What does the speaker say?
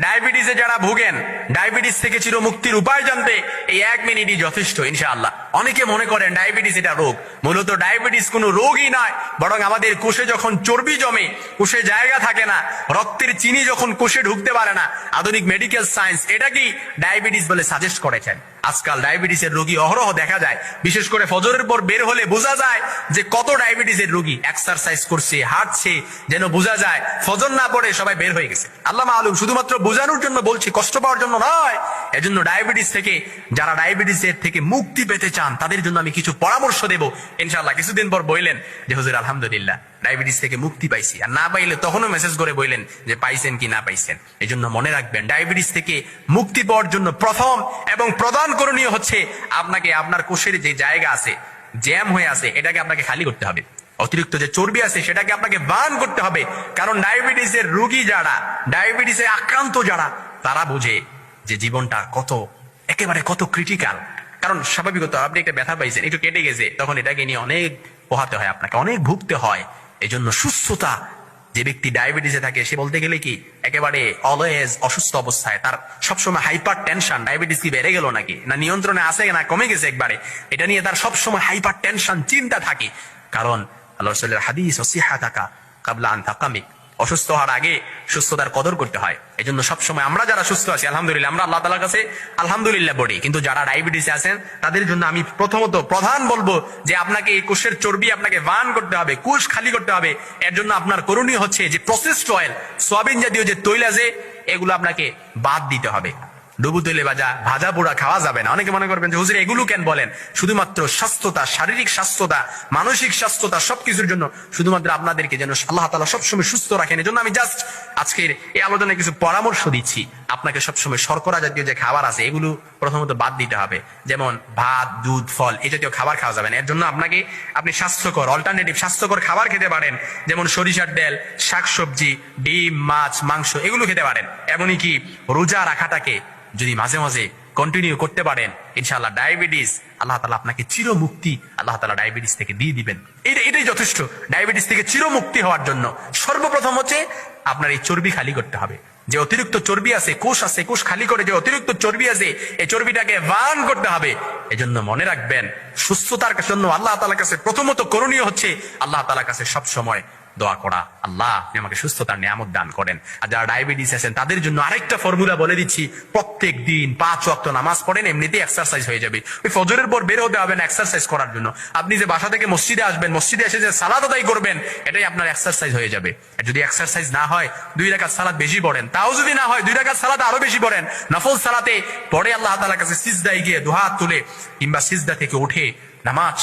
ডায়াবেটিসে যারা ভুগেন, ডায়াবেটিস থেকে চিরমুক্তির উপায় জানতে এই 1 মিনিটই যথেষ্ট ইনশাআল্লাহ। অনেকে মনে করেন ডায়াবেটিস এটা রোগ। মূলত ডায়াবেটিস কোনো রোগই নয়, বরং আমাদের কোষে যখন চর্বি জমে, কোষে জায়গা থাকে না, রক্তের চিনি যখন কোষে ঢুকতে পারে না, আধুনিক মেডিকেল সায়েন্স এটাকেই ডায়াবেটিস বলে সাজেস্ট করেছেন। আজকাল ডায়াবেটিসের রোগী অহরহ দেখা যায়, বিশেষ করে ফজরের পর বের হলে বোঝা যায় যে কত ডায়াবেটিসের রোগী এক্সারসাইজ করছে, হাঁটছে, যেন বোঝা যায় ফজর না পড়ে সবাই বের হয়ে গেছে। আল্লাহ মালুম, শুধুমাত্র বোঝানোর জন্য বলছি, কষ্ট পাওয়ার জন্য নয়। এজন্য ডায়াবেটিস থেকে, যারা ডায়াবেটিসের থেকে মুক্তি পেতে চান তাদের জন্য আমি কিছু পরামর্শ দেব ইনশাআল্লাহ। কিছুদিন পর বললেন যে হুজুর আলহামদুলিল্লাহ ডায়াবেটিস থেকে মুক্তি পাইছি, আর না পাইলে তখনও মেসেজ করে বললেন যে পাইছেন কি না পাইছেন। এই জন্য মনে রাখবেন, ডায়াবেটিস থেকে মুক্তি পাওয়ার জন্য প্রথম এবং প্রধান করণীয় হচ্ছে আপনাকে আপনার কোষের যে জায়গা আছে, জ্যাম হয়ে আছে, এটাকে আপনাকে খালি করতে হবে। অতিরিক্ত যে চর্বি আছে সেটাকে আপনাকে বার্ন করতে হবে। কারণ ডায়াবেটিসের রোগী যারা, ডায়াবেটিসে আক্রান্ত যারা, তারা বুঝে যে জীবনটা একেবারে কত ক্রিটিক্যাল। কারণ স্বাভাবিকত আপনি একটা ব্যথা পাইছেন, একটু কেটে গেছে, তখন এটাকে নিয়ে অনেক পোহাতে হয়, আপনাকে অনেক ভুগতে হয়। এই জন্য সুস্থতা, যে ব্যক্তি ডায়াবেটিসে থাকে সে বলতে গেলে কি একেবারে অলওয়েজ অসুস্থ অবস্থায়, তার সবসময় হাইপার টেনশন। ডায়াবেটিস কি বেড়ে গেল নাকি, না নিয়ন্ত্রণে আছে, না কমে গেছে একবারে, এটা নিয়ে তার সবসময় হাইপার টেনশন, চিন্তা থাকে। কারণ আল্লাহ রাসূলের হাদিস, ওয়াসিহাতাকা কাবলা আন তাকামিক, অসুস্থ হওয়ার আগে সুস্থতার কদর করতে হয়। এই জন্য সবসময় আমরা যারা সুস্থ আছি আলহামদুলিল্লাহ, আমরা আল্লাহ তাআলার কাছে আলহামদুলিল্লাহ বলি। কিন্তু যারা ডায়াবেটিসে আছেন তাদের জন্য আমি প্রধান বলবো যে আপনাকে এই কোষের চর্বি আপনাকে বার্ন করতে হবে, কোষ খালি করতে হবে। এর জন্য আপনার করণীয় হচ্ছে যে প্রসেসড অয়েল, সয়াবিন জাতীয় যে তৈল আছে, এগুলো আপনাকে বাদ দিতে হবে। ডুবু তেলে ভাজা পোড়া খাওয়া যাবে না। অনেকে মনে করবেন যে হুজুর এগুলো কেন বলেন? শুধুমাত্র স্বাস্থ্যতা, শারীরিক স্বাস্থ্যতা, মানসিক স্বাস্থ্যতা, সবকিছুর জন্য শুধুমাত্র আপনাদেরকে যেন আল্লাহ তাআলা সবসময় সুস্থ রাখেন। এজন্য আমি জাস্ট আজকের এই আলোচনায় কিছু পরামর্শ দিচ্ছি। আপনাকে সবসময় শর্করা জাতীয় যে খাবার আছে এগুলো প্রথমত বাদ দিতে হবে। যেমন ভাত, দুধ, ফল, এই জাতীয় খাবার খাওয়া যাবে না। এর জন্য আপনি স্বাস্থ্যকর অল্টারনেটিভ, স্বাস্থ্যকর খাবার খেতে পারেন। যেমন সরিষার তেল, শাকসবজি, ডিম, মাছ, মাংস, এগুলো খেতে পারেন। এমনই কি রোজা রাখাটাকে যদি মাঝে মাঝে কন্টিনিউ করতে পারেন, ইনশাআল্লাহ ডায়াবেটিস, আল্লাহ তাআলা আপনাকে চিরমুক্তি আল্লাহ তাআলা ডায়াবেটিস থেকে দিয়ে দিবেন। এটাই যথেষ্ট ডায়াবেটিস থেকে চিরমুক্তি হওয়ার জন্য। সর্বপ্রথম হচ্ছে আপনার এই চর্বি খালি করতে হবে। যে অতিরিক্ত চর্বি আছে, কোষ খালি করে যে অতিরিক্ত চর্বি আছে, এই চর্বিটাকে বার্ন করতে হবে। এজন্য মনে রাখবেন, সুস্থতার জন্য আল্লাহ তাআলার কাছে প্রথমত করণীয় হচ্ছে আল্লাহ তাআলার কাছে সব সময় দোয়া করা, আল্লাহ আপনি আমাকে সুস্থতার নিয়ামত দান করেন। আর যারা ডায়াবেটিস আছেন তাদের জন্য আরেকটা ফর্মুলা বলে দিচ্ছি, প্রত্যেক দিন 5 ওয়াক্ত নামাজ পড়েন, এমনিতেই এক্সারসাইজ হয়ে যাবে। ওই ফজরের পর বের হতে হবে না এক্সারসাইজ করার জন্য। আপনি যে বাসা থেকে মসজিদে আসবেন, মসজিদে এসে যে সালাত আদায় করবেন, এটাই আপনার এক্সারসাইজ হয়ে যাবে। আর যদি এক্সারসাইজ না হয় 2 রাকাত সালাত বেশি পড়েন, তাও যদি না হয় 2 রাকাত সালাত আরো বেশি পড়েন। নফল সালাতে পড়ে আল্লাহ তাআলার কাছে সিজদায় গিয়ে দুহাত তুলে কিংবা সিজদা থেকে উঠে নামাজ